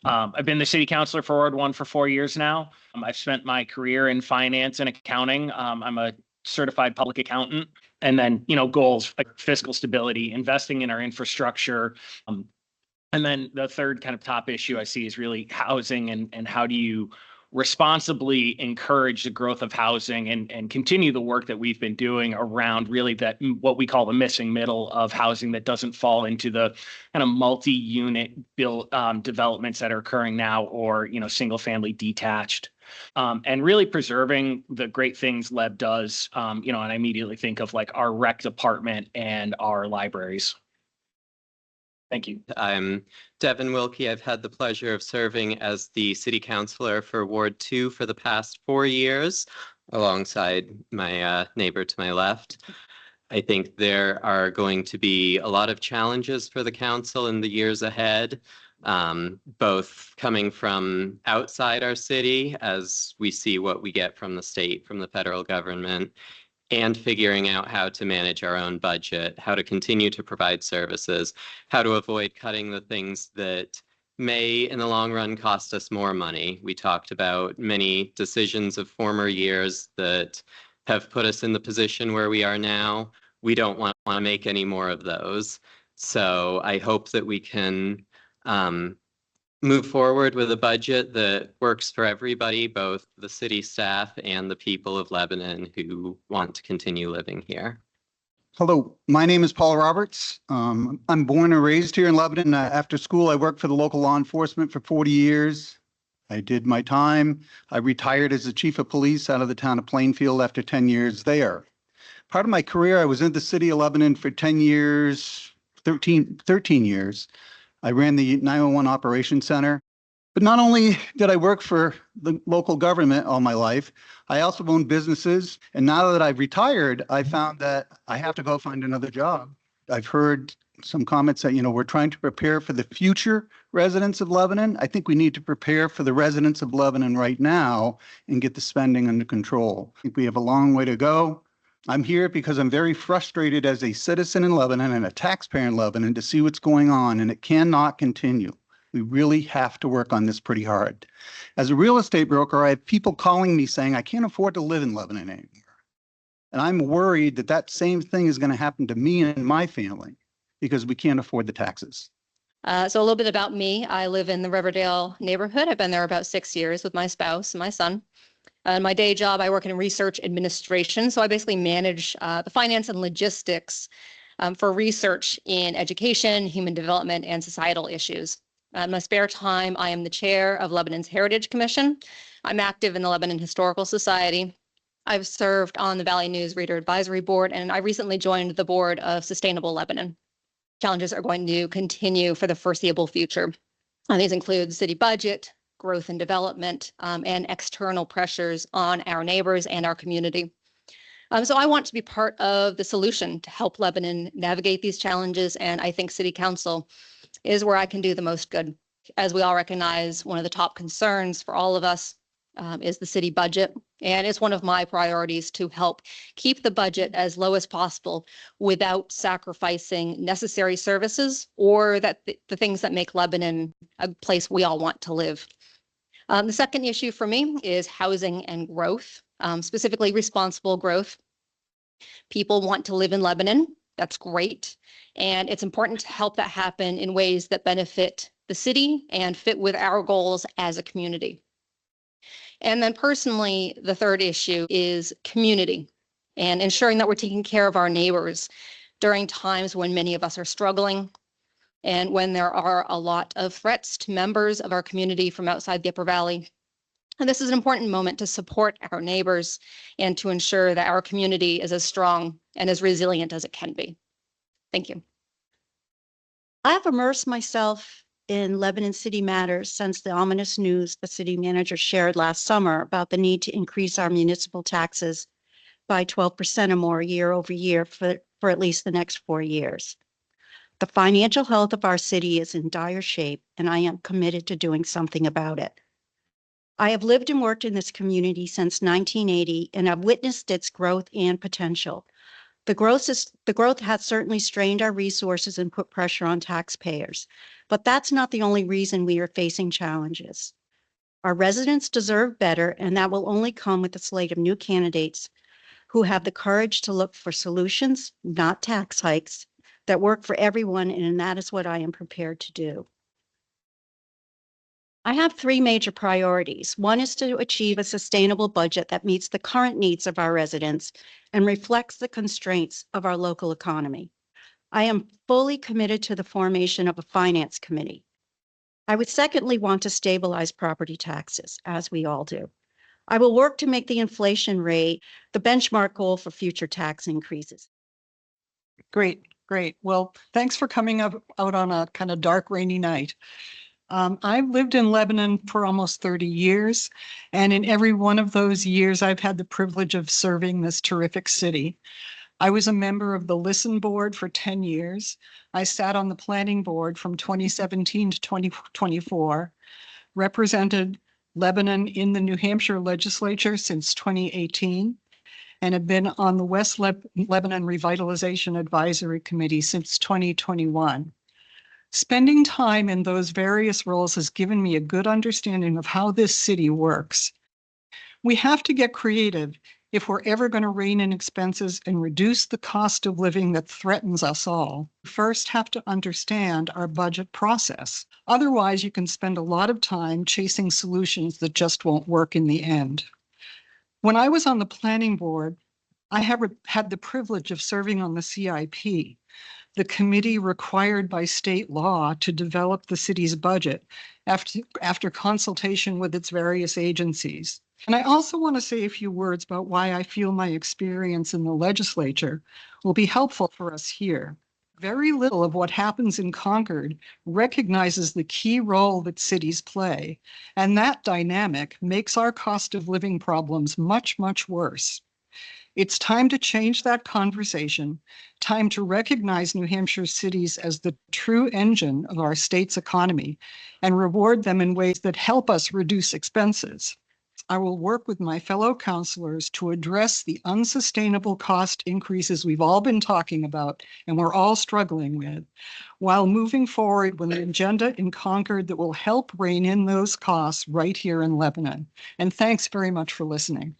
I've been the city councilor for Ward 1 for 4 years now. I've spent my career in finance and accounting. I'm a certified public accountant. And then, goals like fiscal stability, investing in our infrastructure. And then the third kind of top issue I see is really housing and how do you responsibly encourage the growth of housing and continue the work that we've been doing around really that what we call the missing middle of housing that doesn't fall into the kind of multi-unit built developments that are occurring now or single family detached. And really preserving the great things Leb does, and I immediately think of like our rec department and our libraries. Thank you. I'm Devin Wilkie. I've had the pleasure of serving as the city councilor for Ward 2 for the past 4 years, alongside my neighbor to my left. I think there are going to be a lot of challenges for the council in the years ahead, both coming from outside our city as we see what we get from the state, from the federal government, and figuring out how to manage our own budget, how to continue to provide services, how to avoid cutting the things that may in the long run cost us more money. We talked about many decisions of former years that have put us in the position where we are now. We don't want to make any more of those. So I hope that we can move forward with a budget that works for everybody, both the city staff and the people of Lebanon who want to continue living here. Hello, my name is Paul Roberts. I'm born and raised here in Lebanon. After school, I worked for the local law enforcement for 40 years. I did my time. I retired as the chief of police out of the town of Plainfield after 10 years there. Part of my career, I was in the city of Lebanon for 10 years, 13 years. I ran the 911 Operations Center. But not only did I work for the local government all my life, I also owned businesses. And now that I've retired, I found that I have to go find another job. I've heard some comments that, we're trying to prepare for the future residents of Lebanon. I think we need to prepare for the residents of Lebanon right now and get the spending under control. I think we have a long way to go. I'm here because I'm very frustrated as a citizen in Lebanon and a taxpayer in Lebanon to see what's going on, and it cannot continue. We really have to work on this pretty hard. As a real estate broker, I have people calling me saying, I can't afford to live in Lebanon anymore. And I'm worried that that same thing is going to happen to me and my family because we can't afford the taxes. So a little bit about me. I live in the Riverdale neighborhood. I've been there about 6 years with my spouse and my son. My day job, I work in research administration. So I basically manage the finance and logistics for research in education, human development, and societal issues. In my spare time, I am the chair of Lebanon's Heritage Commission. I'm active in the Lebanon Historical Society. I've served on the Valley News Reader Advisory Board, and I recently joined the board of Sustainable Lebanon. Challenges are going to continue for the foreseeable future. These include city budget, growth and development, and external pressures on our neighbors and our community. So I want to be part of the solution to help Lebanon navigate these challenges, and I think City Council is where I can do the most good. As we all recognize, one of the top concerns for all of us is the city budget, and it's one of my priorities to help keep the budget as low as possible without sacrificing necessary services or the things that make Lebanon a place we all want to live. The second issue for me is housing and growth, specifically responsible growth. People want to live in Lebanon. That's great. And it's important to help that happen in ways that benefit the city and fit with our goals as a community. And then personally, the third issue is community and ensuring that we're taking care of our neighbors during times when many of us are struggling and when there are a lot of threats to members of our community from outside the Upper Valley. And this is an important moment to support our neighbors and to ensure that our community is as strong and as resilient as it can be. Thank you. I have immersed myself in Lebanon City Matters since the ominous news the city manager shared last summer about the need to increase our municipal taxes by 12% or more year over year for at least the next 4 years. The financial health of our city is in dire shape, and I am committed to doing something about it. I have lived and worked in this community since 1980, and I've witnessed its growth and potential. The growth has certainly strained our resources and put pressure on taxpayers. But that's not the only reason we are facing challenges. Our residents deserve better, and that will only come with a slate of new candidates who have the courage to look for solutions, not tax hikes, that work for everyone, and that is what I am prepared to do. I have three major priorities. One is to achieve a sustainable budget that meets the current needs of our residents and reflects the constraints of our local economy. I am fully committed to the formation of a finance committee. I would secondly want to stabilize property taxes, as we all do. I will work to make the inflation rate the benchmark goal for future tax increases. Great, great. Well, thanks for coming out on a kind of dark, rainy night. I've lived in Lebanon for almost 30 years, and in every one of those years, I've had the privilege of serving this terrific city. I was a member of the Listen Board for 10 years. I sat on the Planning Board from 2017 to 2024, represented Lebanon in the New Hampshire legislature since 2018, and have been on the West Lebanon Revitalization Advisory Committee since 2021. Spending time in those various roles has given me a good understanding of how this city works. We have to get creative if we're ever going to rein in expenses and reduce the cost of living that threatens us all. We first have to understand our budget process. Otherwise, you can spend a lot of time chasing solutions that just won't work in the end. When I was on the planning board, I had the privilege of serving on the CIP, the committee required by state law to develop the city's budget after consultation with its various agencies. And I also want to say a few words about why I feel my experience in the legislature will be helpful for us here. Very little of what happens in Concord recognizes the key role that cities play, and that dynamic makes our cost of living problems much, much worse. It's time to change that conversation, time to recognize New Hampshire cities as the true engine of our state's economy and reward them in ways that help us reduce expenses. I will work with my fellow councilors to address the unsustainable cost increases we've all been talking about and we're all struggling with, while moving forward with an agenda in Concord that will help rein in those costs right here in Lebanon. And thanks very much for listening.